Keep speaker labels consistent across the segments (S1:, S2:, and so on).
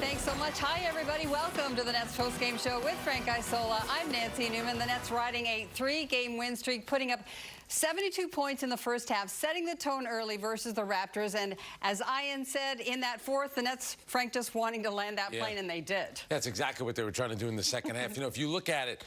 S1: thanks so much. Hi, everybody. Welcome to the Nets postgame show with Frank Isola. I'm Nancy Newman. The Nets riding a 3-game win streak, putting up 72 points in the first half, setting the tone early versus the Raptors. And as Ian said, in that fourth, the Nets, Frank, just wanting to land that plane, and they did.
S2: That's exactly what they were trying to do in the second half. You know, if you look at it,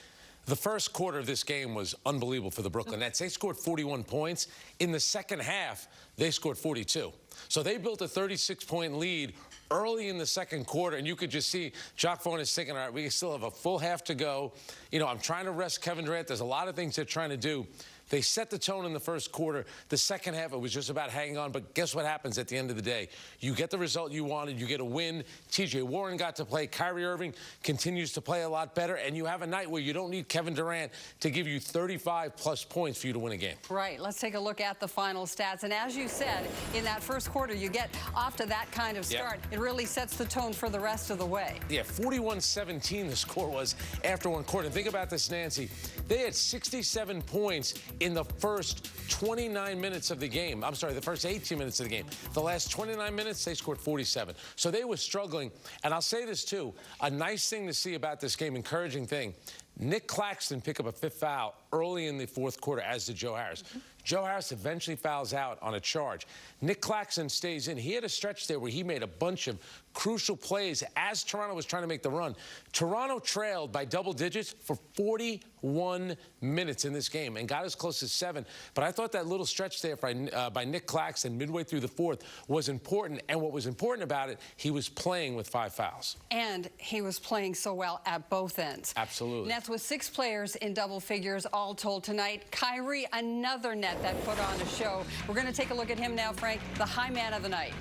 S2: the first quarter of this game was unbelievable for the Brooklyn Nets. They scored 41 points. In the second half, they scored 42. So they built a 36-point lead early in the second quarter, and you could just see Jacques Vaughn is thinking, all right, we still have a full half to go. You know, I'm trying to rest Kevin Durant. There's a lot of things they're trying to do. They set the tone in the first quarter. The second half, it was just about hanging on. But guess what happens at the end of the day? You get the result you wanted. You get a win. T.J. Warren got to play. Kyrie Irving continues to play a lot better. And you have a night where you don't need Kevin Durant to give you 35-plus points for you to win a game. Right.
S1: Let's take a look at the final stats. And as you said, in that first quarter, you get off to that kind of start. It really sets the tone for the rest of the way.
S2: Yeah, 41-17 the score was after one quarter. And think about this, Nancy. They had 67 points in the first 29 minutes of the game. I'm sorry, the first 18 minutes of the game. The last 29 minutes, they scored 47. So they were struggling. And I'll say this, too. A nice thing to see about this game, encouraging thing, Nick Claxton picked up a fifth foul early in the fourth quarter, as did Joe Harris. Joe Harris eventually fouls out on a charge. Nick Claxton stays in. He had a stretch there where he made a bunch of crucial plays as Toronto was trying to make the run. Toronto trailed by double digits for 41 minutes in this game and got as close as 7. But I thought that little stretch there by Nick Claxton midway through the fourth was important. And what was important about it, he was playing with 5 fouls.
S1: And he was playing so well at both ends.
S2: Absolutely.
S1: Nets with 6 players in double figures all told tonight. Kyrie, another net that put on a show. We're going to take a look at him now, Frank, the high man of the night.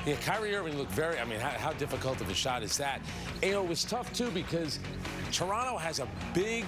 S2: Yeah, Kyrie Irving looked very, I mean, how difficult of a shot is that? And it was tough, too, because Toronto has a big,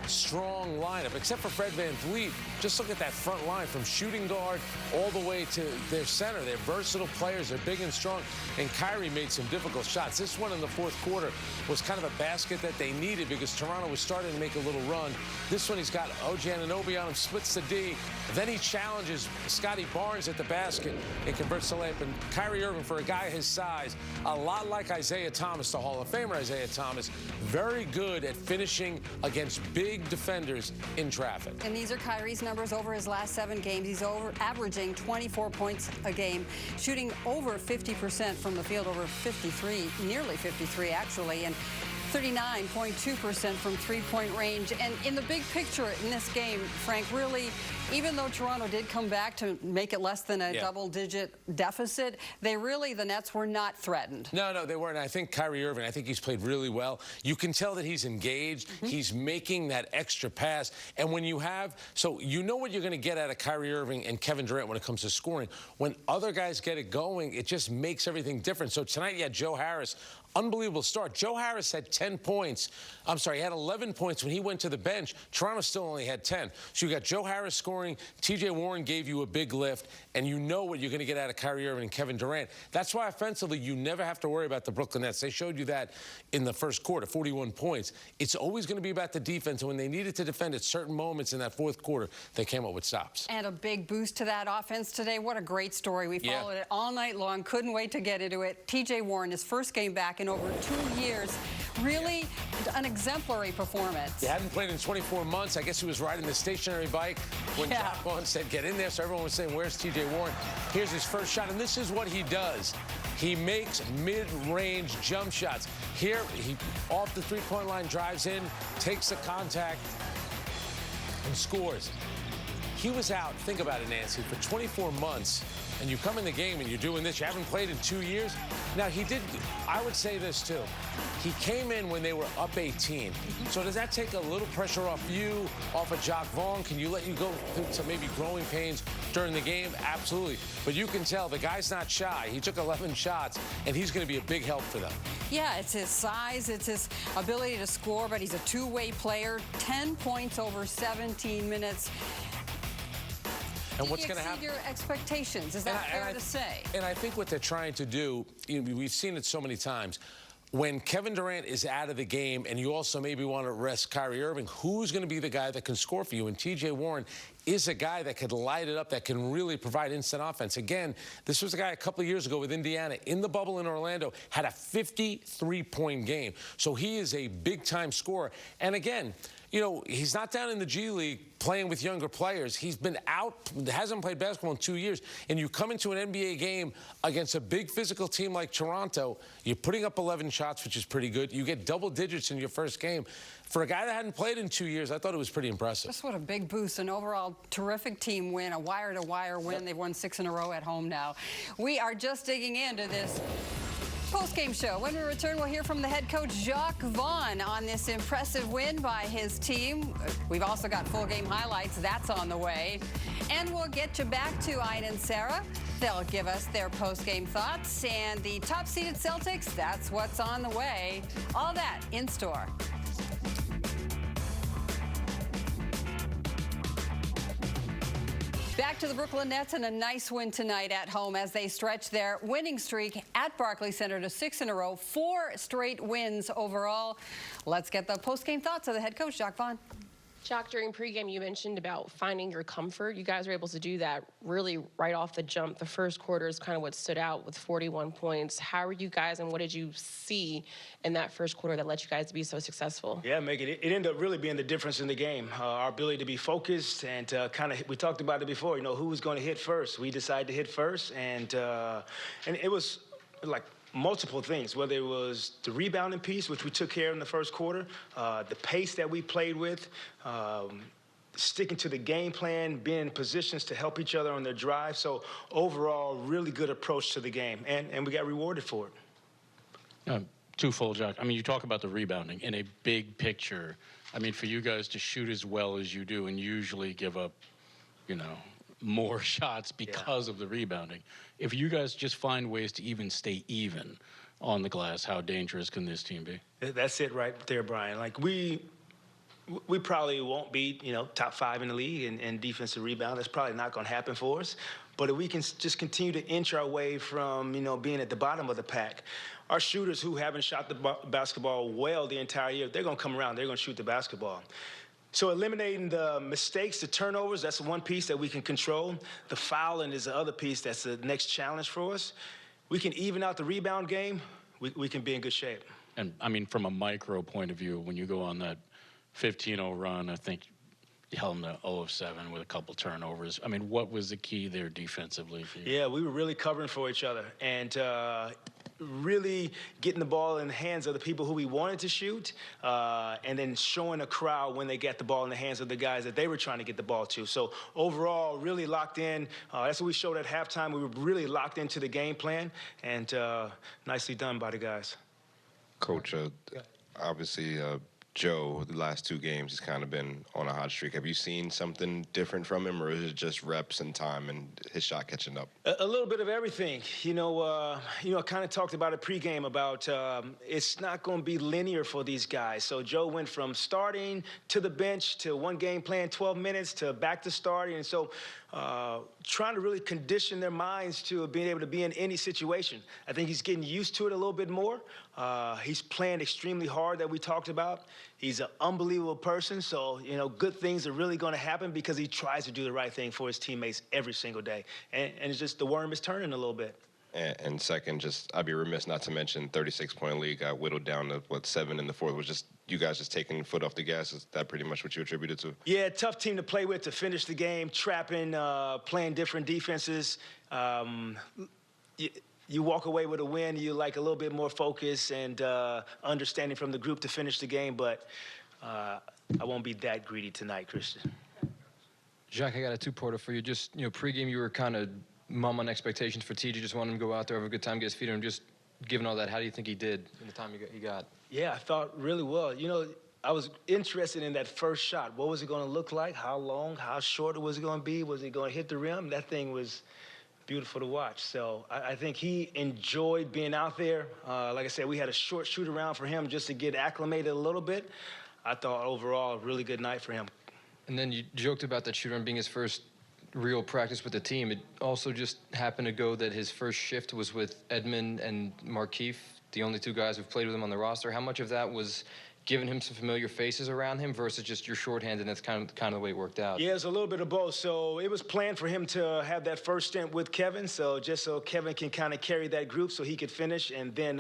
S2: strong lineup, except for Fred VanVleet. Just look at that front line from shooting guard all the way to their center. They're versatile players. They're big and strong. And Kyrie made some difficult shots. This one in the fourth quarter was kind of a basket that they needed because Toronto was starting to make a little run. This one, he's got OG Anunoby on him, splits the D. Then he challenges Scotty Barnes at the basket and converts the layup. And Kyrie Irving, for a guy his size, a lot like Isaiah Thomas, the Hall of Famer Isaiah Thomas, very good at finishing against big defenders in traffic.
S1: And these are Kyrie's numbers over his last 7 games. He's averaging 24 points a game, shooting over 50% from the field, over 53, nearly 53 actually, and 39.2% from three-point range. And in the big picture in this game, Frank, really, even though Toronto did come back to make it less than a double-digit deficit, the Nets were not threatened.
S2: No, they weren't. I think Kyrie Irving, I think he's played really well. You can tell that he's engaged. He's making that extra pass. And when you have, so you know what you're going to get out of Kyrie Irving and Kevin Durant when it comes to scoring. When other guys get it going, it just makes everything different. So tonight you had Joe Harris. Unbelievable start. Joe Harris had 10 points. I'm sorry, he had 11 points when he went to the bench. Toronto still only had 10. So you got Joe Harris scoring. T.J. Warren gave you a big lift, and you know what you're going to get out of Kyrie Irving and Kevin Durant. That's why offensively you never have to worry about the Brooklyn Nets. They showed you that in the first quarter, 41 points. It's always going to be about the defense, and when they needed to defend at certain moments in that fourth quarter, they came up with stops.
S1: And a big boost to that offense today. What a great story. We followed it all night long. Couldn't wait to get into it. T.J. Warren, his first game back in over 2 years. Really an exemplary performance.
S2: He hadn't played in 24 months. I guess he was riding the stationary bike when Jacques Vaughn said, get in there. So everyone was saying, where's T.J. Warren? Here's his first shot, and this is what he does. He makes mid-range jump shots. Here, he off the three-point line, drives in, takes the contact, and scores. He was out, think about it, Nancy, for 24 months, and you come in the game and you're doing this. You haven't played in 2 years. Now, he did, I would say this, too. He came in when they were up 18. So does that take a little pressure off you, off of Jacques Vaughn? Can you let you go through some maybe growing pains during the game? Absolutely. But you can tell the guy's not shy. He took 11 shots, and he's going to be a big help for them.
S1: Yeah, it's his size, it's his ability to score, but he's a two-way player. 10 points over 17 minutes.
S2: And what's going to happen?
S1: Your expectations, is that fair to say?
S2: And I think what they're trying to do, we've seen it so many times, when Kevin Durant is out of the game and you also maybe want to rest Kyrie Irving, who's going to be the guy that can score for you? And T.J. Warren is a guy that could light it up, that can really provide instant offense. Again, this was a guy a couple of years ago with Indiana in the bubble in Orlando, had a 53-point game. So he is a big-time scorer. And again, you know, he's not down in the G League playing with younger players. He's been out, hasn't played basketball in 2 years. And you come into an NBA game against a big physical team like Toronto, you're putting up 11 shots, which is pretty good. You get double digits in your first game. For a guy that hadn't played in 2 years, I thought it was pretty impressive.
S1: Just what a big boost. An overall terrific team win, a wire-to-wire win. They've won 6 in a row at home now. We are just digging into this post-game show. When we return, we'll hear from the head coach, Jacques Vaughn, on this impressive win by his team. We've also got full game highlights. That's on the way. And we'll get you back to Ian and Sarah. They'll give us their post-game thoughts. And the top-seeded Celtics, that's what's on the way. All that in store. Back to the Brooklyn Nets and a nice win tonight at home as they stretch their winning streak at Barclays Center to 6 in a row, 4 straight wins overall. Let's get the post-game thoughts of the head coach, Jacques Vaughn.
S3: Jacques, during pregame, you mentioned about finding your comfort. You guys were able to do that really right off the jump. The first quarter is kind of what stood out with 41 points. How are you guys, and what did you see in that first quarter that let you guys be so successful?
S4: Yeah, Megan, it ended up really being the difference in the game. Our ability to be focused and we talked about it before, you know, who was going to hit first. We decided to hit first, and it was like multiple things, whether it was the rebounding piece, which we took care of in the first quarter, the pace that we played with, sticking to the game plan, being in positions to help each other on their drive. So overall, really good approach to the game, and we got rewarded for it.
S5: Twofold, Jack. I mean, you talk about the rebounding in a big picture. I mean, for you guys to shoot as well as you do and usually give up, you know, more shots because of the rebounding. If you guys just find ways to even stay even on the glass, how dangerous can this team be?
S4: That's it right there, Brian. Like, we probably won't be, you know, top 5 in the league in defensive rebound. That's probably not going to happen for us. But if we can just continue to inch our way from, you know, being at the bottom of the pack, our shooters who haven't shot the basketball well the entire year, they're going to come around. They're going to shoot the basketball. So eliminating the mistakes, the turnovers, that's one piece that we can control. The fouling is the other piece that's the next challenge for us. We can even out the rebound game. We can be in good shape.
S5: And, I mean, from a micro point of view, when you go on that 15-0 run, I think you held them to 0 of 7 with a couple turnovers. I mean, what was the key there defensively for you?
S4: Yeah, we were really covering for each other and really getting the ball in the hands of the people who we wanted to shoot and then showing a crowd when they get the ball in the hands of the guys that they were trying to get the ball to. So overall, really locked in. That's what we showed at halftime. We were really locked into the game plan, and nicely done by the guys.
S6: Coach, obviously, Joe, the last 2 games, he's kind of been on a hot streak. Have you seen something different from him, or is it just reps and time and his shot catching up?
S4: A little bit of everything. I kind of talked about it pregame about it's not going to be linear for these guys. So Joe went from starting to the bench to one game playing 12 minutes to back to starting. And so trying to really condition their minds to being able to be in any situation. I think he's getting used to it a little bit more. He's playing extremely hard that we talked about. He's an unbelievable person, so, you know, good things are really going to happen because he tries to do the right thing for his teammates every single day. And it's just the worm is turning a little bit.
S6: And second, just I'd be remiss not to mention 36-point lead got whittled down to, 7 in the fourth. Was just you guys just taking the foot off the gas? Is that pretty much what you attributed to?
S4: Yeah, tough team to play with to finish the game, trapping, playing different defenses. You walk away with a win, you like a little bit more focus and understanding from the group to finish the game, but I won't be that greedy tonight, Christian.
S7: Jacques, I got a two-parter for you. Just, pregame you were kind of mum on expectations for TJ. Just wanted him to go out there, have a good time, get his feet on him. Just given all that, how do you think he did in the time he got?
S4: Yeah, I thought really well. I was interested in that first shot. What was it going to look like? How long? How short was it going to be? Was it going to hit the rim? That thing was beautiful to watch. So I think he enjoyed being out there. Like I said, we had a short shoot around for him just to get acclimated a little bit. I thought overall, a really good night for him.
S7: And then you joked about that shoot around being his first real practice with the team. It also just happened to go that his first shift was with Edmond and Markieff, the only 2 guys who've played with him on the roster. How much of that was giving him some familiar faces around him versus just your shorthand, and that's kind of the way it worked out?
S4: Yeah, it's a little bit of both. So it was planned for him to have that first stint with Kevin, so just so Kevin can kind of carry that group so he could finish, and then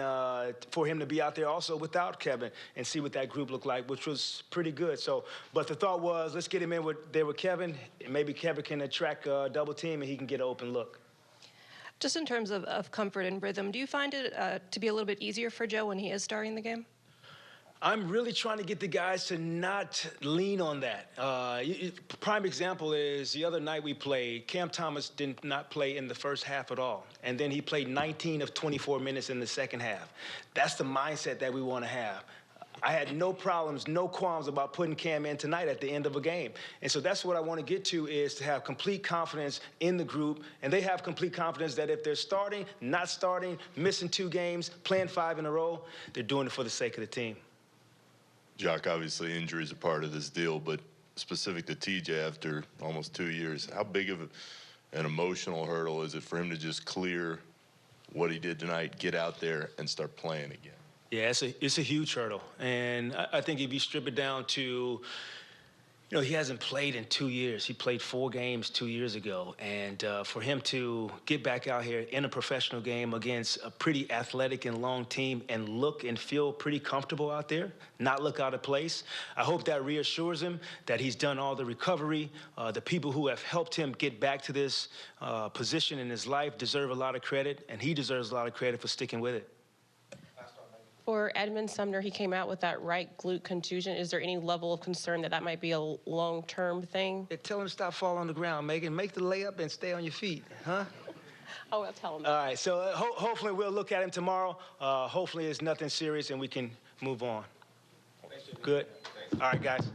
S4: for him to be out there also without Kevin and see what that group looked like, which was pretty good. So, but the thought was, let's get him in there with Kevin, and maybe Kevin can attract a double team and he can get an open look.
S3: Just in terms of comfort and rhythm, do you find it to be a little bit easier for Joe when he is starting the game?
S4: I'm really trying to get the guys to not lean on that. Prime example is the other night we played, Cam Thomas did not play in the first half at all. And then he played 19 of 24 minutes in the second half. That's the mindset that we want to have. I had no problems, no qualms about putting Cam in tonight at the end of a game. And so that's what I want to get to, is to have complete confidence in the group. And they have complete confidence that if they're starting, not starting, missing 2 games, playing 5 in a row, they're doing it for the sake of the team.
S8: Jock, obviously injury is a part of this deal, but specific to TJ after almost 2 years, how big of an emotional hurdle is it for him to just clear what he did tonight, get out there, and start playing again?
S4: Yeah, it's a huge hurdle. And I think if you strip it down to, you know, he hasn't played in 2 years. He played 4 games 2 years ago. And for him to get back out here in a professional game against a pretty athletic and long team and look and feel pretty comfortable out there, not look out of place, I hope that reassures him that he's done all the recovery. The people who have helped him get back to this position in his life deserve a lot of credit, and he deserves a lot of credit for sticking with it.
S3: For Edmund Sumner, he came out with that right glute contusion. Is there any level of concern that might be a long-term thing?
S4: Yeah, tell him to stop falling on the ground, Megan. Make the layup and stay on your feet, huh?
S3: Oh, I'll tell him.
S4: All right, so hopefully we'll look at him tomorrow. Hopefully it's nothing serious and we can move on. Good. All right, guys.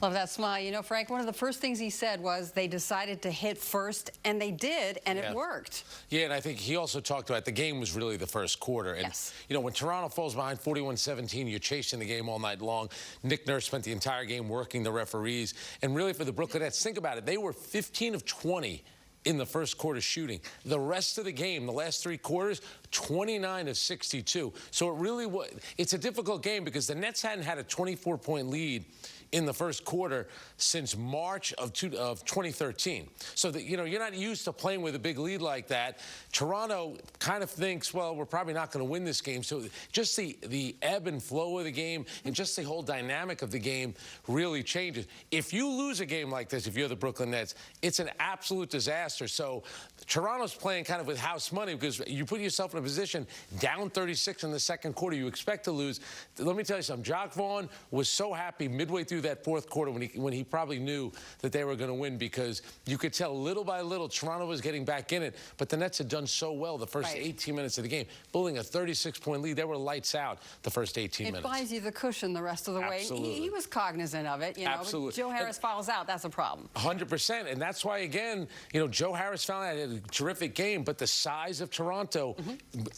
S1: Love that smile. You know, Frank, one of the first things he said was they decided to hit first, and they did, and it worked.
S2: Yeah, and I think he also talked about the game was really the first quarter. And, you know, when Toronto falls behind 41-17, you're chasing the game all night long. Nick Nurse spent the entire game working the referees. And really for the Brooklyn Nets, think about it. They were 15 of 20 in the first quarter shooting. The rest of the game, the last 3 quarters, 29 of 62. So it really was, it's a difficult game because the Nets hadn't had a 24-point lead in the first quarter since March of 2013. So that, you know, you're not used to playing with a big lead like that. Toronto kind of thinks, well, we're probably not going to win this game. So just the ebb and flow of the game and just the whole dynamic of the game really changes. If you lose a game like this, if you're the Brooklyn Nets, it's an absolute disaster. So Toronto's playing kind of with house money because you put yourself in a position down 36 in the second quarter. You expect to lose. Let me tell you something. Jacque Vaughn was so happy midway through that fourth quarter when he probably knew that they were going to win, because you could tell little by little Toronto was getting back in it, but the Nets had done so well the first 18 minutes of the game, building a 36-point lead. They were lights out the first 18 minutes.
S1: It buys you the cushion the rest of the way. He was cognizant of it, you know.
S2: Absolutely.
S1: But Joe Harris fouls out, that's a problem.
S2: 100%, and that's why, again, you know, Joe Harris found out a terrific game, but the size of Toronto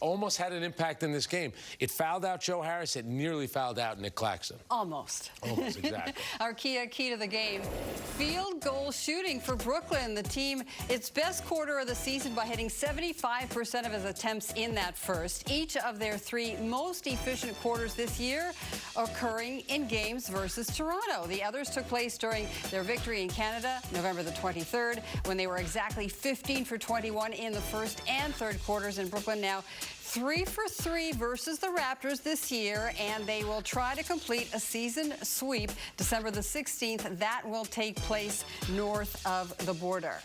S2: almost had an impact in this game. It fouled out Joe Harris. It nearly fouled out Nick Claxton.
S1: Almost.
S2: Almost, exactly.
S1: Our key to the game, field goal shooting for Brooklyn. The team, its best quarter of the season by hitting 75% of its attempts in that first. Each of their 3 most efficient quarters this year occurring in games versus Toronto. The others took place during their victory in Canada, November the 23rd, when they were exactly 15 for 21 in the first and third quarters. In Brooklyn now 3 for 3 versus the Raptors this year, and they will try to complete a season sweep December the 16th. That will take place north of the border.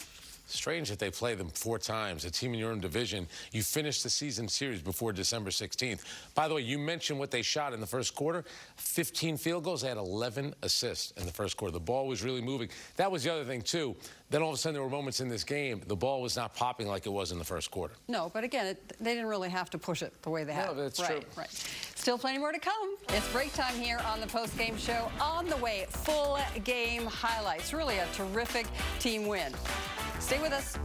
S2: Strange that they play them 4 times. A team in your own division, you finish the season series before December 16th. By the way, you mentioned what they shot in the first quarter. 15 field goals. They had 11 assists in the first quarter. The ball was really moving. That was the other thing, too. Then all of a sudden there were moments in this game, the ball was not popping like it was in the first quarter.
S1: No, but again, they didn't really have to push it the way they have.
S2: No, that's true.
S1: Right. Still plenty more to come. It's break time here on the post-game show. On the way, full game highlights. Really a terrific team win. Stay with us.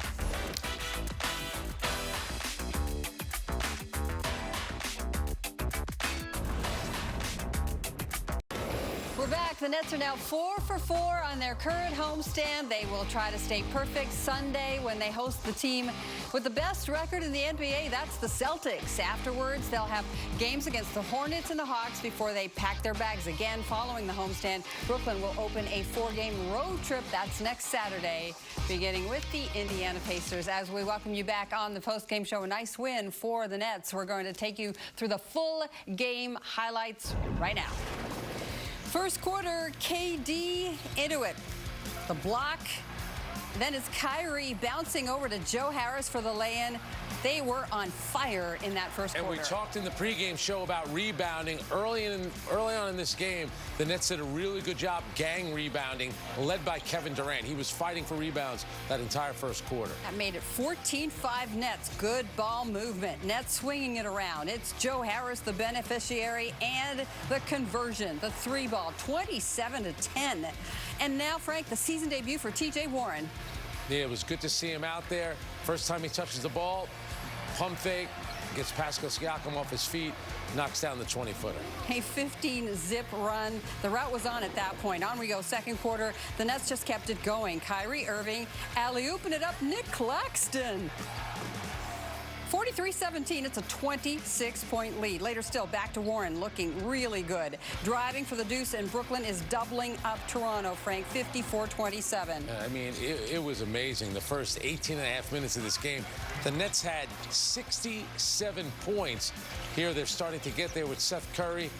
S1: We're back The Nets are now 4 for 4 on their current homestand. They will try to stay perfect Sunday when they host the team with the best record in the NBA. That's the Celtics. Afterwards, they'll have games against the Hornets and the Hawks before they pack their bags again following the homestand. Brooklyn will open a 4-game road trip. That's next Saturday, beginning with the Indiana Pacers. As we welcome you back on the post-game show, a nice win for the Nets. We're going to take you through the full game highlights right now. First quarter, KD into it. The block. Then it's Kyrie bouncing over to Joe Harris for the lay-in. They were on fire in that first quarter.
S2: And we talked in the pregame show about rebounding. Early on in this game, the Nets did a really good job gang rebounding, led by Kevin Durant. He was fighting for rebounds that entire first quarter.
S1: That made it 14-5 Nets. Good ball movement. Nets swinging it around. It's Joe Harris, the beneficiary, and the conversion. The three ball, 27-10. And now, Frank, the season debut for T.J. Warren.
S2: Yeah, it was good to see him out there. First time he touches the ball, pump fake, gets Pascal Siakam off his feet, knocks down the 20-footer.
S1: A 15-zip run. The route was on at that point. On we go, second quarter. The Nets just kept it going. Kyrie Irving alley-ooping it up. Nick Claxton. 43-17, it's a 26-point lead. Later still, back to Warren, looking really good. Driving for the deuce, and Brooklyn is doubling up Toronto, Frank, 54-27.
S2: I mean, it was amazing. The first 18.5 minutes of this game, the Nets had 67 points. Here they're starting to get there with Seth Curry.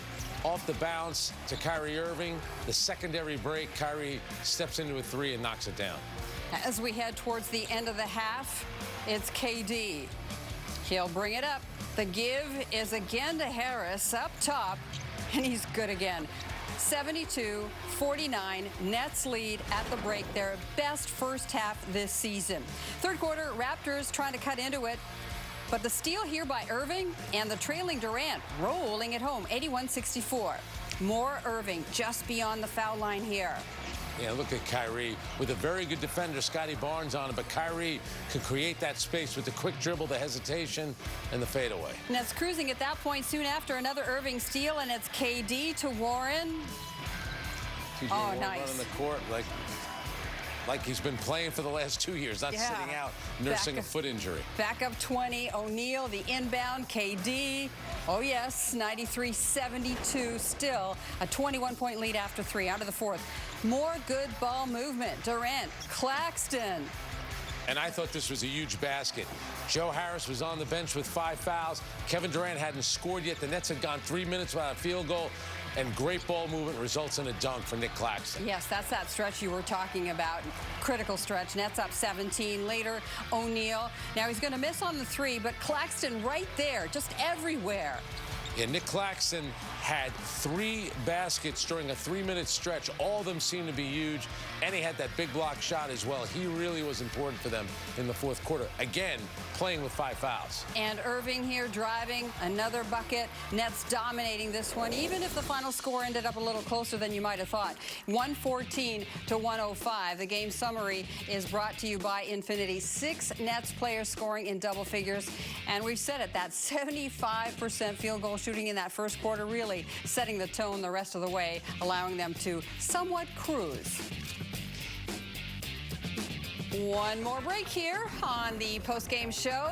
S2: Off the bounce to Kyrie Irving. The secondary break, Kyrie steps into a three and knocks it down.
S1: As we head towards the end of the half, it's KD. He'll bring it up. The give is again to Harris up top, and he's good again. 72-49, Nets lead at the break. Their best first half this season. Third quarter, Raptors trying to cut into it, but the steal here by Irving and the trailing Durant rolling it home, 81-64. More Irving just beyond the foul line here.
S2: Yeah, look at Kyrie with a very good defender, Scotty Barnes on him, but Kyrie could create that space with the quick dribble, the hesitation, and the fadeaway.
S1: Nets cruising at that point. Soon after, another Irving steal, and it's KD to Warren.
S2: TJ Warren nice. Running the court like he's been playing for the last 2 years, not sitting out, nursing a foot injury.
S1: Back up 20, O'Neal, the inbound, KD. Oh, yes, 93-72, still a 21-point lead after three. Out of the fourth. More good ball movement. Durant, Claxton.
S2: And I thought this was a huge basket. Joe Harris was on the bench with 5 fouls. Kevin Durant hadn't scored yet. The Nets had gone 3 minutes without a field goal. And great ball movement results in a dunk for Nick Claxton.
S1: Yes, that's that stretch you were talking about. Critical stretch. Nets up 17. Later, O'Neal. Now he's going to miss on the three, but Claxton right there, just everywhere.
S2: Yeah, Nick Claxton had 3 baskets during a 3-minute stretch. All of them seemed to be huge, and he had that big block shot as well. He really was important for them in the fourth quarter. Again, playing with 5 fouls.
S1: And Irving here driving, another bucket. Nets dominating this one, even if the final score ended up a little closer than you might have thought. 114-105. The game summary is brought to you by Infinity. 6 Nets players scoring in double figures. And we've said it, that 75% field goal shooting in that first quarter, really setting the tone the rest of the way, allowing them to somewhat cruise. One more break here on the postgame show.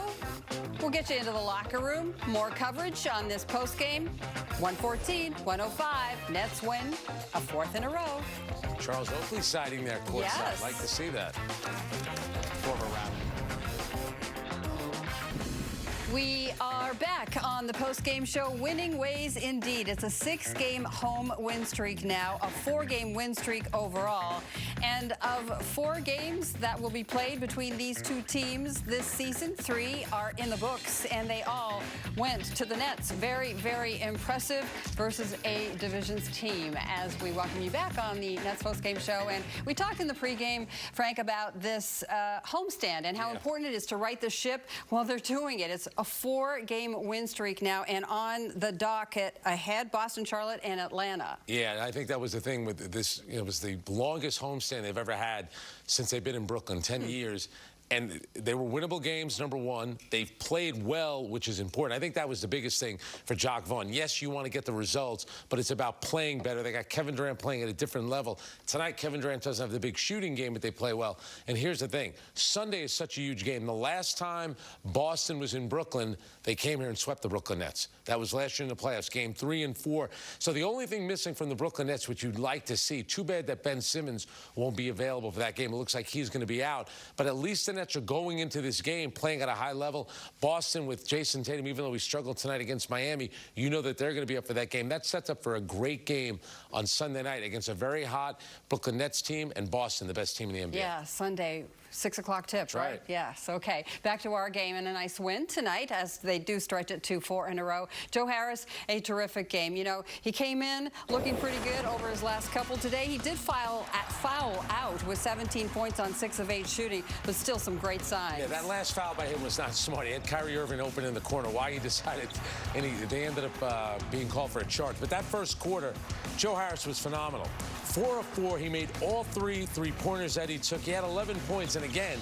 S1: We'll get you into the locker room. More coverage on this postgame. 114-105. Nets win a 4th in a row.
S2: Charles Oakley siding there courtside.
S1: Yes.
S2: Like to see that.
S7: Former Raptor.
S1: We are back on the post-game show. Winning ways indeed. It's a 6-game home win streak now, a 4-game win streak overall. And of 4 games that will be played between these two teams this season, 3 are in the books, and they all went to the Nets. Very, very impressive versus a divisions team. As we welcome you back on the Nets post-game show, and we talked in the pregame, Frank, about this homestand and how important it is to right the ship. Well, they're doing it. It's a 4-game win streak now, and on the docket ahead, Boston, Charlotte, and Atlanta.
S2: Yeah, I think that was the thing with this. It was the longest homestand they've ever had since they've been in Brooklyn, 10 years. And they were winnable games, number one. They've played well, which is important. I think that was the biggest thing for Jock Vaughn. Yes, you want to get the results, but it's about playing better. They got Kevin Durant playing at a different level. Tonight, Kevin Durant doesn't have the big shooting game, but they play well. And here's the thing. Sunday is such a huge game. The last time Boston was in Brooklyn, they came here and swept the Brooklyn Nets. That was last year in the playoffs, game 3 and 4. So the only thing missing from the Brooklyn Nets, which you'd like to see, too bad that Ben Simmons won't be available for that game. It looks like he's going to be out. But at least the Nets are going into this game playing at a high level. Boston with Jason Tatum, even though he struggled tonight against Miami, you know that they're going to be up for that game. That sets up for a great game on Sunday night against a very hot Brooklyn Nets team and Boston, the best team in the NBA.
S1: Yeah, Sunday. 6 o'clock tip,
S2: That's right?
S1: Yes, okay. Back to our game, and a nice win tonight as they do stretch it to 4 in a row. Joe Harris, a terrific game. You know, he came in looking pretty good over his last couple today. He did foul out with 17 points on 6 of 8 shooting, but still some great signs.
S2: Yeah, that last foul by him was not smart. He had Kyrie Irving open in the corner. Why he decided, and they ended up being called for a charge. But that first quarter, Joe Harris was phenomenal. 4 of 4. He made all 3 three-pointers that he took. He had 11 points. And again,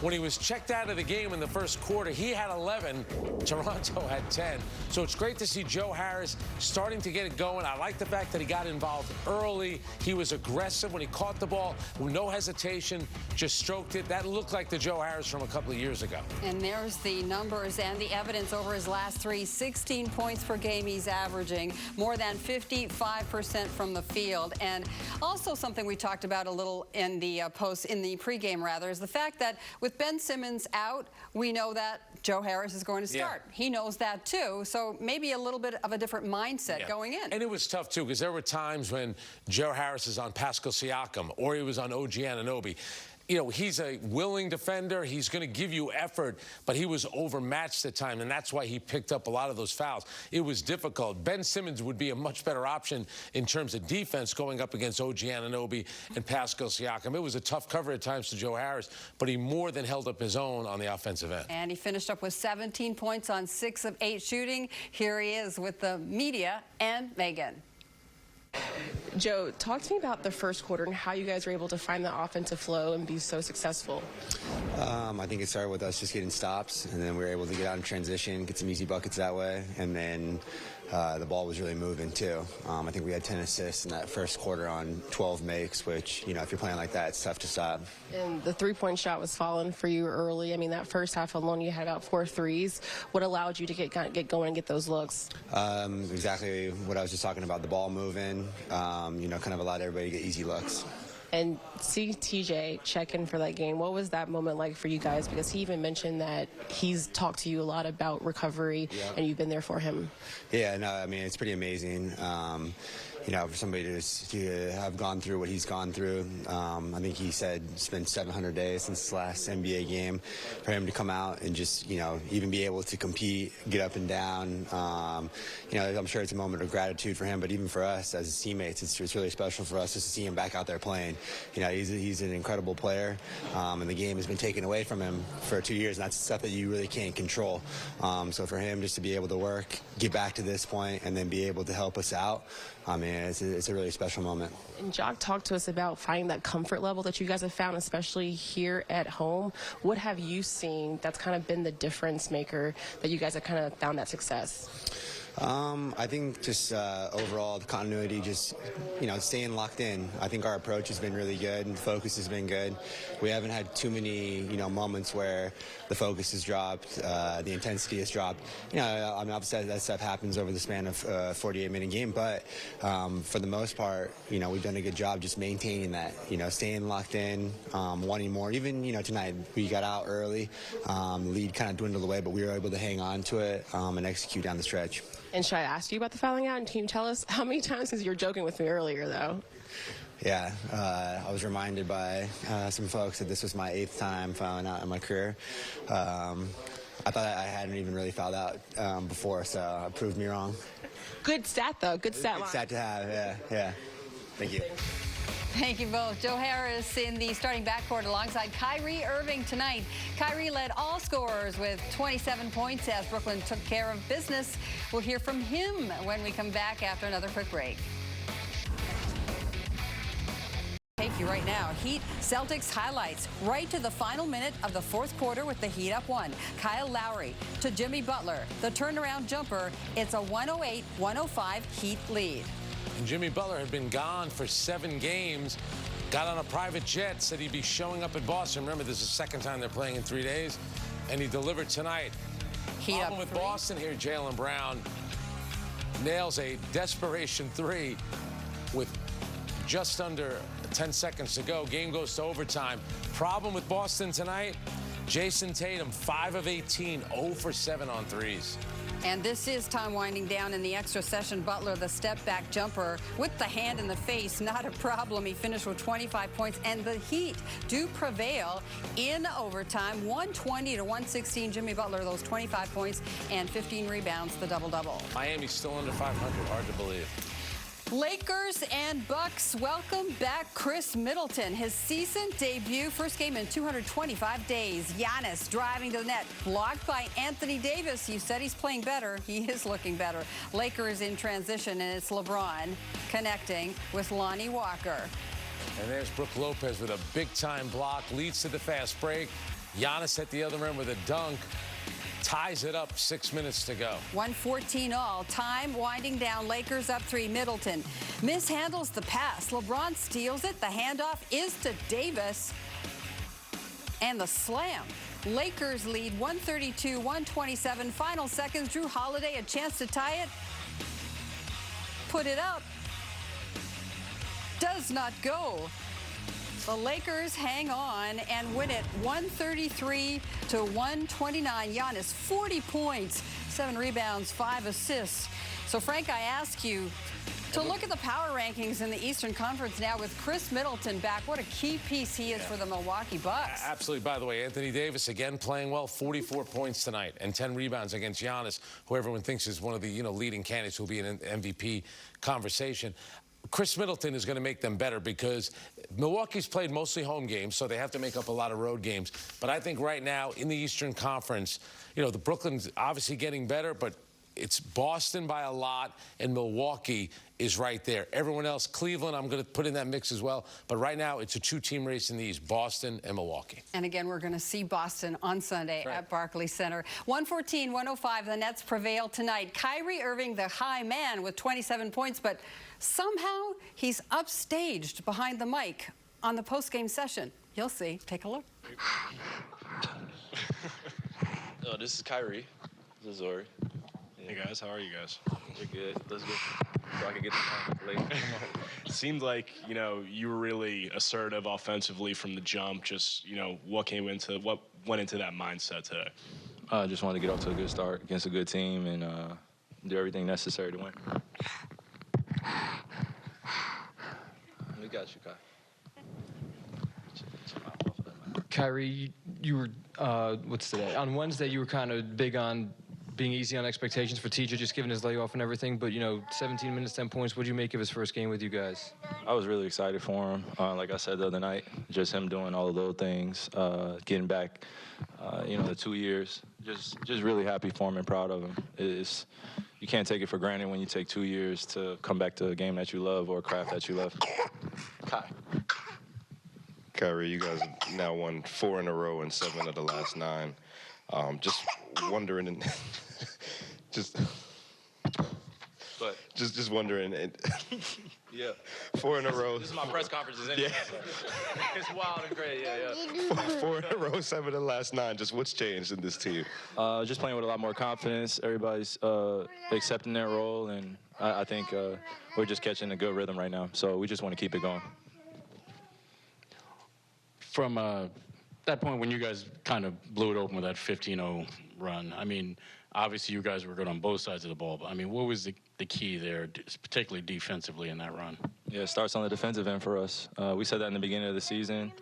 S2: when he was checked out of the game in the first quarter, he had 11. Toronto had 10. So it's great to see Joe Harris starting to get it going. I like the fact that he got involved early. He was aggressive when he caught the ball, with no hesitation, just stroked it. That looked like the Joe Harris from a couple of years ago.
S1: And there's the numbers and the evidence over his last 3. 16 points per game he's averaging, more than 55% from the field. And also something we talked about a little in the pregame rather, is the fact that with Ben Simmons out, we know that Joe Harris is going to start. Yeah. He knows that too, so maybe a little bit of a different mindset going in.
S2: And it was tough too, because there were times when Joe Harris is on Pascal Siakam or he was on OG Anunoby. You know, he's a willing defender. He's going to give you effort, but he was overmatched at times, and that's why he picked up a lot of those fouls. It was difficult. Ben Simmons would be a much better option in terms of defense going up against OG Anunoby and Pascal Siakam. It was a tough cover at times to Joe Harris, but he more than held up his own on the offensive end.
S1: And he finished up with 17 points on 6 of 8 shooting. Here he is with the media and Megan.
S3: Joe, talk to me about the first quarter and how you guys were able to find the offensive flow and be so successful.
S9: I think it started with us just getting stops, and then we were able to get out in transition, get some easy buckets that way, and then the ball was really moving too. I think we had 10 assists in that first quarter on 12 makes, which, you know, if you're playing like that, it's tough to stop.
S3: And the three-point shot was falling for you early. I mean, that first half alone, you had about 4 threes. What allowed you to get going and get those looks?
S9: Exactly what I was just talking about, the ball moving, you know, kind of allowed everybody to get easy looks.
S3: And see TJ check in for that game. What was that moment like for you guys? Because he even mentioned that he's talked to you a lot about recovery, and you've been there for him.
S9: Yeah, no, I mean, it's pretty amazing. You know, for somebody to have gone through what he's gone through. I think he said it's been 700 days since his last NBA game. For him to come out and just, you know, even be able to compete, get up and down. You know, I'm sure it's a moment of gratitude for him, but even for us as his teammates, it's really special for us just to see him back out there playing. You know, he's an incredible player, and the game has been taken away from him for 2 years, and that's stuff that you really can't control. So for him just to be able to work, get back to this point, and then be able to help us out, I mean, it's a really special moment.
S3: And Jock talked to us about finding that comfort level that you guys have found, especially here at home. What have you seen that's kind of been the difference maker that you guys have kind of found that success?
S9: I think just overall the continuity, just, you know, staying locked in. I think our approach has been really good and the focus has been good. We haven't had too many, you know, moments where the focus has dropped, the intensity has dropped. You know, I mean, obviously that stuff happens over the span of a 48-minute game, but for the most part, you know, we've done a good job just maintaining that, you know, staying locked in, wanting more. Even, you know, tonight we got out early, the lead kind of dwindled away, but we were able to hang on to it and execute down the stretch.
S3: And should I ask you about the fouling out? And can you tell us how many times, because you were joking with me earlier, though?
S9: Yeah, I was reminded by some folks that this was my 8th time fouling out in my career. I thought I hadn't even really fouled out before, so it proved me wrong.
S3: Good stat, though. Good stat line.
S9: Good stat to have, yeah. Thank you.
S1: Thank you both. Joe Harris in the starting backcourt alongside Kyrie Irving tonight. Kyrie led all scorers with 27 points as Brooklyn took care of business. We'll hear from him when we come back after another quick break. Take your you right now. Heat Celtics highlights right to the final minute of the fourth quarter with the Heat up 1. Kyle Lowry to Jimmy Butler. The turnaround jumper. It's a 108-105 Heat lead.
S2: And Jimmy Butler had been gone for 7 games. Got on a private jet, said he'd be showing up in Boston. Remember, this is the second time they're playing in 3 days. And he delivered tonight.
S1: Heat
S2: Problem
S1: up
S2: with
S1: 3.
S2: Boston here, Jaylen Brown nails a desperation 3 with just under 10 seconds to go. Game goes to overtime. Problem with Boston tonight, Jason Tatum, 5 of 18, 0 for 7 on threes.
S1: And this is time winding down in the extra session. Butler, the step-back jumper with the hand in the face, not a problem. He finished with 25 points, and the Heat do prevail in overtime, 120-116. Jimmy Butler, those 25 points and 15 rebounds, the double-double.
S2: Miami's still under 500, hard to believe.
S1: Lakers and Bucks welcome back Chris Middleton. His season debut, first game in 225 days. Giannis driving to the net, blocked by Anthony Davis. You said he's playing better. He is looking better. Lakers in transition, and it's LeBron connecting with Lonnie Walker.
S2: And there's Brook Lopez with a big-time block, leads to the fast break. Giannis at the other end with a dunk. Ties it up, 6 minutes to go.
S1: 1:14 all. Time winding down. Lakers up 3. Middleton mishandles the pass. LeBron steals it. The handoff is to Davis. And the slam. Lakers lead 132-127. Final seconds. Drew Holiday a chance to tie it. Put it up. Does not go. The Lakers hang on and win it 133-129. Giannis, 40 points, 7 rebounds, 5 assists. So, Frank, I ask you to look at the power rankings in the Eastern Conference now with Chris Middleton back. What a key piece he is for the Milwaukee Bucks.
S2: Absolutely. By the way, Anthony Davis again playing well, 44 points tonight and 10 rebounds against Giannis, who everyone thinks is one of the leading candidates who will be in an MVP conversation. Chris Middleton is going to make them better because Milwaukee's played mostly home games, so they have to make up a lot of road games. But I think right now in the Eastern Conference, the Brooklyn's obviously getting better, but it's Boston by a lot, and Milwaukee is right there. Everyone else, Cleveland, I'm going to put in that mix as well. But right now, it's a 2-team race in the East, Boston and Milwaukee.
S1: And again, we're going to see Boston on Sunday at Barclays Center. 114-105, the Nets prevail tonight. Kyrie Irving, the high man, with 27 points, but somehow he's upstaged behind the mic on the post-game session. You'll see. Take a look.
S10: This is Kyrie. This is Zori.
S11: Hey guys, how are you guys?
S10: We're good. Let's go. So I can get the time later.
S11: It seemed like, you were really assertive offensively from the jump. Just, what went into that mindset today?
S10: I just wanted to get off to a good start against a good team and do everything necessary to win. We got you, Kai.
S7: Kyrie, you were, what's today? On Wednesday, you were kind of big on being easy on expectations for TJ, just giving his leg off and everything. But, 17 minutes, 10 points. What did you make of his first game with you guys?
S10: I was really excited for him. Like I said the other night, just him doing all of those things, getting back, the 2 years. Just really happy for him and proud of him. You can't take it for granted when you take 2 years to come back to a game that you love or a craft that you love. Kai.
S6: Kyrie, you guys have now won 4 in a row and 7 of the last 9. Just wondering, just wondering.
S10: Yeah.
S6: 4 in a row.
S10: This is my press conferences anyway. Yeah. So. It's wild and great. Yeah.
S6: 4 in a row, 7 of the last 9. Just what's changed in this team?
S10: Just playing with a lot more confidence. Everybody's accepting their role, and I think we're just catching a good rhythm right now. So we just want to keep it going.
S5: From that point when you guys kind of blew it open with that 15-0 run, obviously you guys were good on both sides of the ball, but, what was the key there, particularly defensively in that run?
S10: Yeah, it starts on the defensive end for us. We said that in the beginning of the season.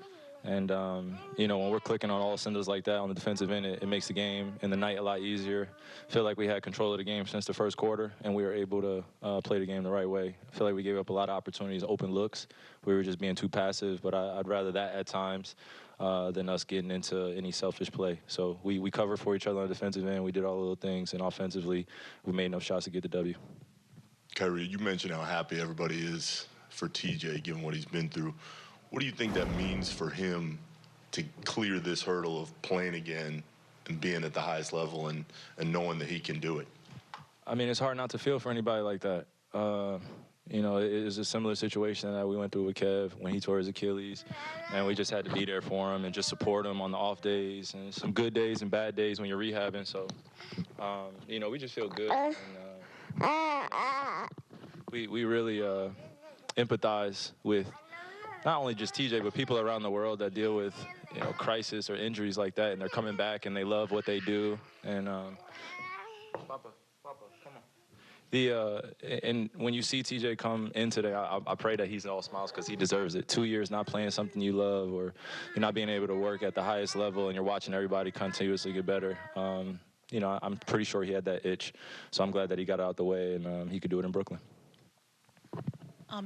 S10: And, when we're clicking on all cylinders like that on the defensive end, it makes the game and the night a lot easier. I feel like we had control of the game since the first quarter, and we were able to play the game the right way. I feel like we gave up a lot of opportunities, open looks. We were just being too passive, but I'd rather that at times than us getting into any selfish play. So we covered for each other on the defensive end. We did all the little things, and offensively, we made enough shots to get the W.
S8: Kyrie, you mentioned how happy everybody is for TJ, given what he's been through. What do you think that means for him to clear this hurdle of playing again and being at the highest level and knowing that he can do it?
S10: I mean, it's hard not to feel for anybody like that. You know, it was a similar situation that we went through with Kev when he tore his Achilles, and we just had to be there for him and just support him on the off days and some good days and bad days when you're rehabbing. So, you know, we just feel good. And, we really empathize with not only just TJ, but people around the world that deal with, you know, crisis or injuries like that, and they're coming back and they love what they do. And Papa, come on. And when you see TJ come in today, I pray that he's all smiles because he deserves it. 2 years not playing something you love, or you're not being able to work at the highest level, and you're watching everybody continuously get better. You know, I'm pretty sure he had that itch, so I'm glad that he got it out the way and he could do it in Brooklyn.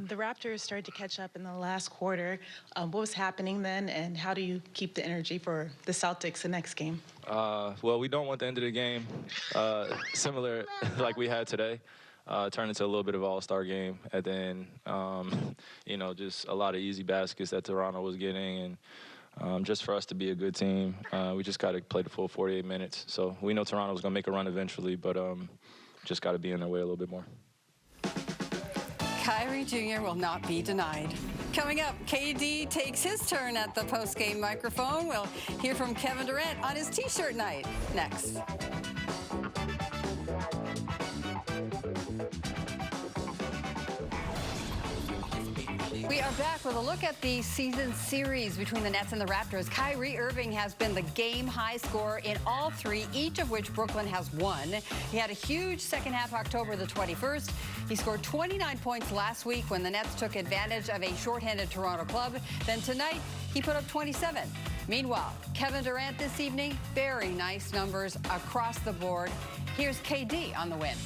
S12: The Raptors started to catch up in the last quarter. What was happening then, and how do you keep the energy for the Celtics the next game?
S10: Well, we don't want the end of the game similar like we had today. Turn into a little bit of an all-star game. And then, you know, just a lot of easy baskets that Toronto was getting. And just for us to be a good team, we just got to play the full 48 minutes. So we know Toronto was going to make a run eventually, but just got to be in their way a little bit more.
S1: Kyrie Jr. will not be denied. Coming up, KD takes his turn at the post-game microphone. We'll hear from Kevin Durant on his T-shirt night next. We are back with a look at the season series between the Nets and the Raptors. Kyrie Irving has been the game-high scorer in all three, each of which Brooklyn has won. He had a huge second half October the 21st. He scored 29 points last week when the Nets took advantage of a shorthanded Toronto club. Then tonight, he put up 27. Meanwhile, Kevin Durant this evening, very nice numbers across the board. Here's KD on the win.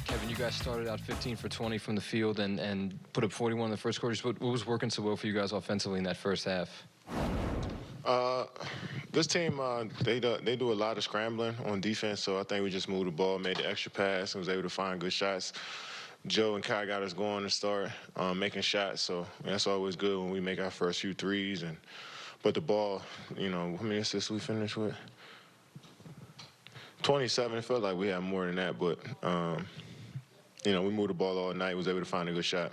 S7: Kevin, you guys started out 15 for 20 from the field and put up 41 in the first quarter. What was working so well for you guys offensively in that first half?
S13: This team, they do a lot of scrambling on defense, so I think we just moved the ball, made the extra pass, and was able to find good shots. Joe and Kai got us going to start making shots, so that's always good when we make our first few threes. But the ball, you know, how many assists we finished with? 27. It felt like we had more than that, but you know, we moved the ball all night, was able to find a good shot.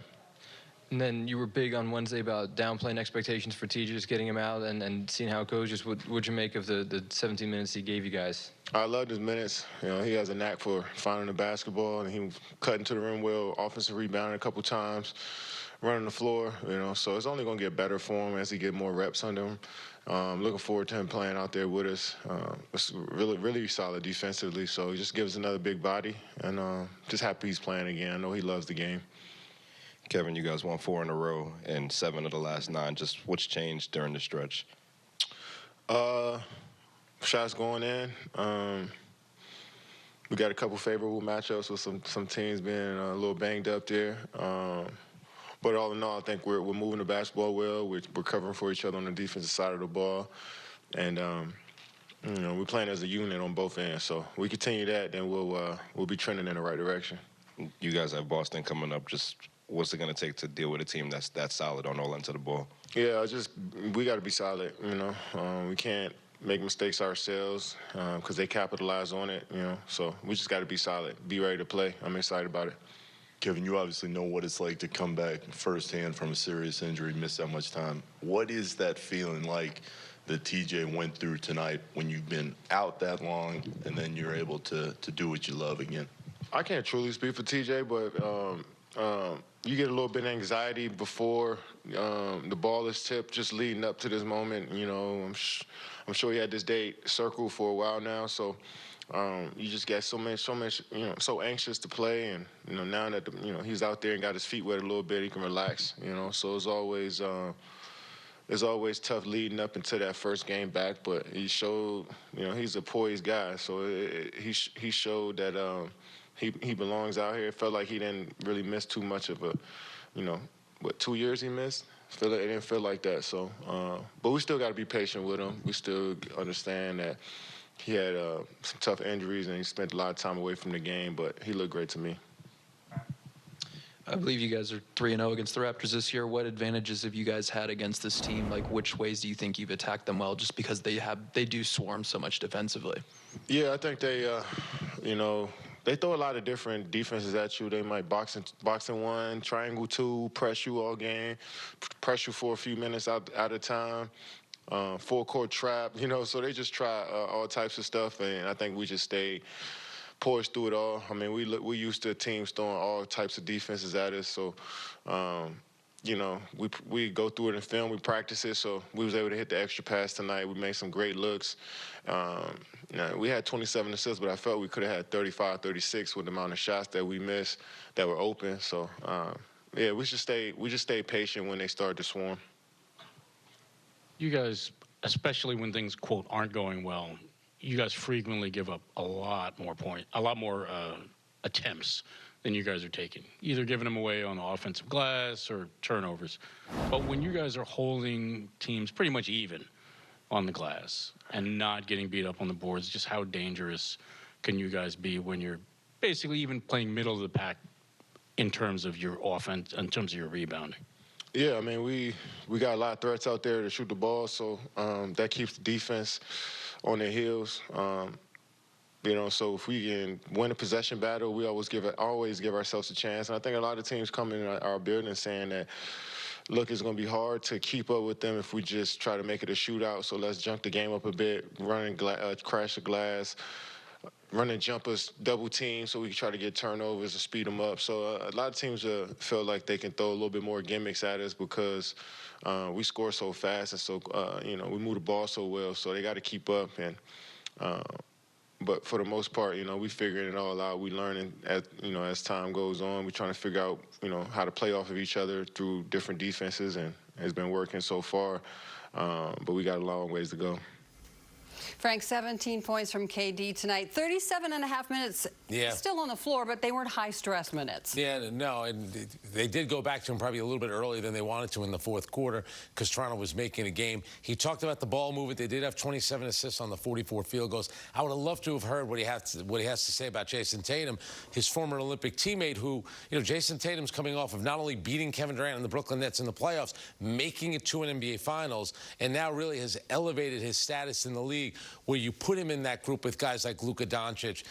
S7: And then you were big on Wednesday about downplaying expectations for TJ, just getting him out and seeing how it goes. Just what'd you make of the 17 minutes he gave you guys?
S13: I loved his minutes. You know, he has a knack for finding the basketball, and he cut into the rim well, offensive rebounding a couple times, running the floor, you know. So it's only going to get better for him as he get more reps under him. Looking forward to him playing out there with us. It's really solid defensively, so he just gives another big body, and just happy he's playing again. I know he loves the game.
S6: Kevin, you guys won 4 in a row and 7 of the last 9. Just what's changed during the stretch?
S13: Shots going in. We got a couple favorable matchups with some teams being a little banged up there. But all in all, I think we're moving the basketball well. We're covering for each other on the defensive side of the ball. And, you know, we're playing as a unit on both ends. So we continue that, then we'll be trending in the right direction.
S6: You guys have Boston coming up. Just what's it going to take to deal with a team that's that solid on all ends of the ball?
S13: Yeah, we got to be solid, you know. We can't make mistakes ourselves because they capitalize on it, you know. So we just got to be solid, be ready to play. I'm excited about it.
S8: Kevin, you obviously know what it's like to come back firsthand from a serious injury, miss that much time. What is that feeling like that TJ went through tonight when you've been out that long and then you're able to do what you love again?
S13: I can't truly speak for TJ, but you get a little bit of anxiety before the ball is tipped, just leading up to this moment. You know, I'm sure he had this date circled for a while now, so you just get so much, you know, so anxious to play, and you know, now that he's out there and got his feet wet a little bit, he can relax. You know, so it's always tough leading up into that first game back, but he showed, you know, he's a poised guy, so he showed that he belongs out here. It felt like he didn't really miss too much of a, you know, 2 years he missed? It didn't feel like that. So, but we still got to be patient with him. We still understand that he had some tough injuries and he spent a lot of time away from the game, but he looked great to me.
S14: I believe you guys are 3-0 against the Raptors this year. What advantages have you guys had against this team? Like, which ways do you think you've attacked them well, just because they do swarm so much defensively?
S13: Yeah, I think they, they throw a lot of different defenses at you. They might box in one, triangle two, press you all game, press you for a few minutes out of time. Full court trap, so they just try all types of stuff, and I think we just stay poised through it all. I mean, we used to teams throwing all types of defenses at us, so we go through it in film, we practice it, so we was able to hit the extra pass tonight. We made some great looks. We had 27 assists, but I felt we could have had 35, 36 with the amount of shots that we missed that were open. So we just stay patient when they start to swarm.
S5: You guys, especially when things, quote, aren't going well, you guys frequently give up a lot more attempts than you guys are taking, either giving them away on the offensive glass or turnovers. But when you guys are holding teams pretty much even on the glass and not getting beat up on the boards, just how dangerous can you guys be when you're basically even playing middle of the pack in terms of your offense, in terms of your rebounding?
S13: Yeah, I mean, we got a lot of threats out there to shoot the ball, so that keeps the defense on their heels. So if we can win a possession battle, we always give ourselves a chance. And I think a lot of teams come in our building saying that, look, it's going to be hard to keep up with them if we just try to make it a shootout. So let's junk the game up a bit, crash the glass, running jumpers, double team, so we can try to get turnovers and speed them up. So a lot of teams feel like they can throw a little bit more gimmicks at us because we score so fast and so we move the ball so well. So they got to keep up. And but for the most part, we figuring it all out. We learning as time goes on. We trying to figure out how to play off of each other through different defenses, and it's been working so far. But we got a long ways to go.
S1: Frank, 17 points from KD tonight. 37 and a half minutes still on the floor, but they weren't high-stress minutes.
S2: Yeah, no, and they did go back to him probably a little bit earlier than they wanted to in the fourth quarter because Toronto was making a game. He talked about the ball movement. They did have 27 assists on the 44 field goals. I would have loved to have heard what he has to say about Jason Tatum, his former Olympic teammate who, Jason Tatum's coming off of not only beating Kevin Durant and the Brooklyn Nets in the playoffs, making it to an NBA Finals, and now really has elevated his status in the league where you put him in that group with guys like Luka Doncic,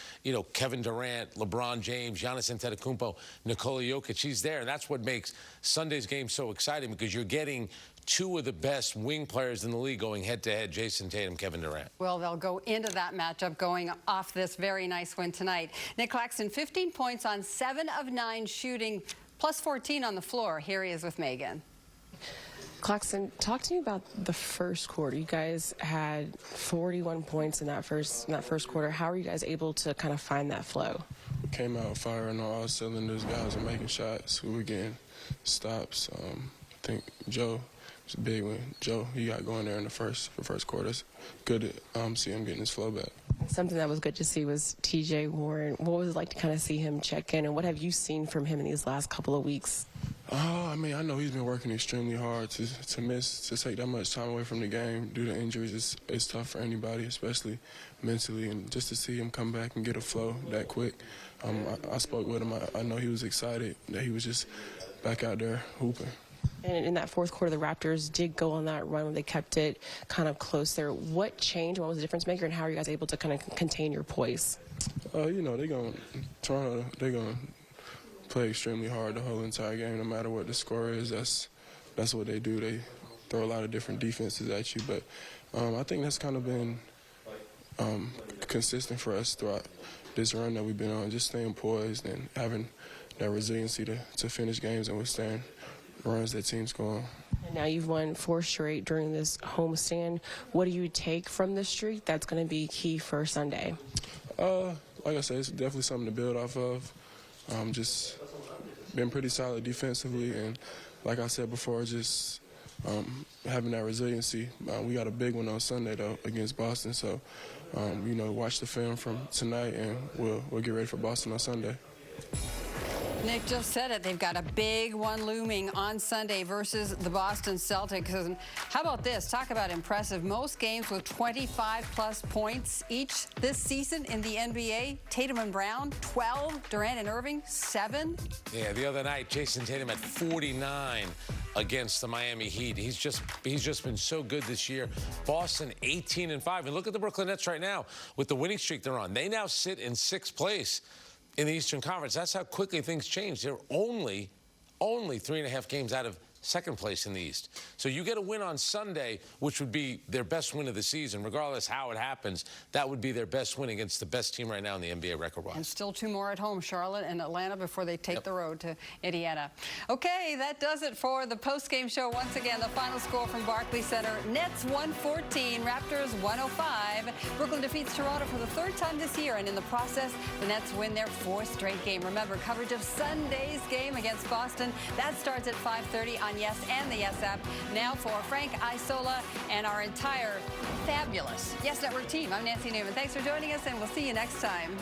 S2: Kevin Durant, LeBron James, Giannis Antetokounmpo, Nikola Jokic. He's there, and that's what makes Sunday's game so exciting because you're getting two of the best wing players in the league going head-to-head, Jason Tatum, Kevin Durant.
S1: Well, they'll go into that matchup going off this very nice win tonight. Nick Claxton, 15 points on 7 of 9 shooting, plus 14 on the floor. Here he is with Megan.
S3: Claxton, talk to me about the first quarter. You guys had 41 points in that first quarter. How are you guys able to kind of find that flow?
S15: We came out firing on all cylinders. Guys were making shots. We were getting stops. I think Joe was a big one. Joe, he got going there in the first quarter. It's good to see him getting his flow back.
S3: Something that was good to see was TJ Warren. What was it like to kind of see him check in, and what have you seen from him in these last couple of weeks?
S15: I know he's been working extremely hard to take that much time away from the game due to injuries. It's tough for anybody, especially mentally, and just to see him come back and get a flow that quick. I spoke with him. I know he was excited that he was just back out there hooping.
S3: And in that fourth quarter, the Raptors did go on that run when they kept it kind of close there. What changed? What was the difference maker, and how are you guys able to kind of contain your poise?
S15: Toronto, they're going to play extremely hard the whole entire game, no matter what the score is. That's what they do. They throw a lot of different defenses at you. But I think that's kind of been consistent for us throughout this run that we've been on, just staying poised and having that resiliency to finish games and withstand runs that teams go on.
S3: And now you've won 4 straight during this homestand. What do you take from this streak that's going to be key for Sunday?
S15: Like I said, it's definitely something to build off of. Just been pretty solid defensively, and like I said before, just having that resiliency. We got a big one on Sunday though against Boston, so watch the film from tonight, and we'll get ready for Boston on Sunday.
S1: Nick just said it. They've got a big one looming on Sunday versus the Boston Celtics. And how about this? Talk about impressive. Most games with 25-plus points each this season in the NBA. Tatum and Brown, 12. Durant and Irving, 7.
S2: Yeah, the other night, Jason Tatum had 49 against the Miami Heat. He's just been so good this year. Boston 18-5. And look at the Brooklyn Nets right now with the winning streak they're on. They now sit in 6th place in the Eastern Conference. That's how quickly things change. They're only 3.5 games out of 2nd place in the East. So you get a win on Sunday, which would be their best win of the season, regardless how it happens. That would be their best win against the best team right now in the NBA record-wise.
S1: And still 2 more at home, Charlotte and Atlanta, before they take the road to Indiana. Okay, that does it for the post-game show. Once again, the final score from Barclays Center: Nets 114, Raptors 105. Brooklyn defeats Toronto for the 3rd time this year, and in the process, the Nets win their 4th straight game. Remember, coverage of Sunday's game against Boston, that starts at 5:30 on Yes and the Yes app. Now for Frank Isola and our entire fabulous Yes Network team, I'm Nancy Newman. Thanks for joining us, and we'll see you next time.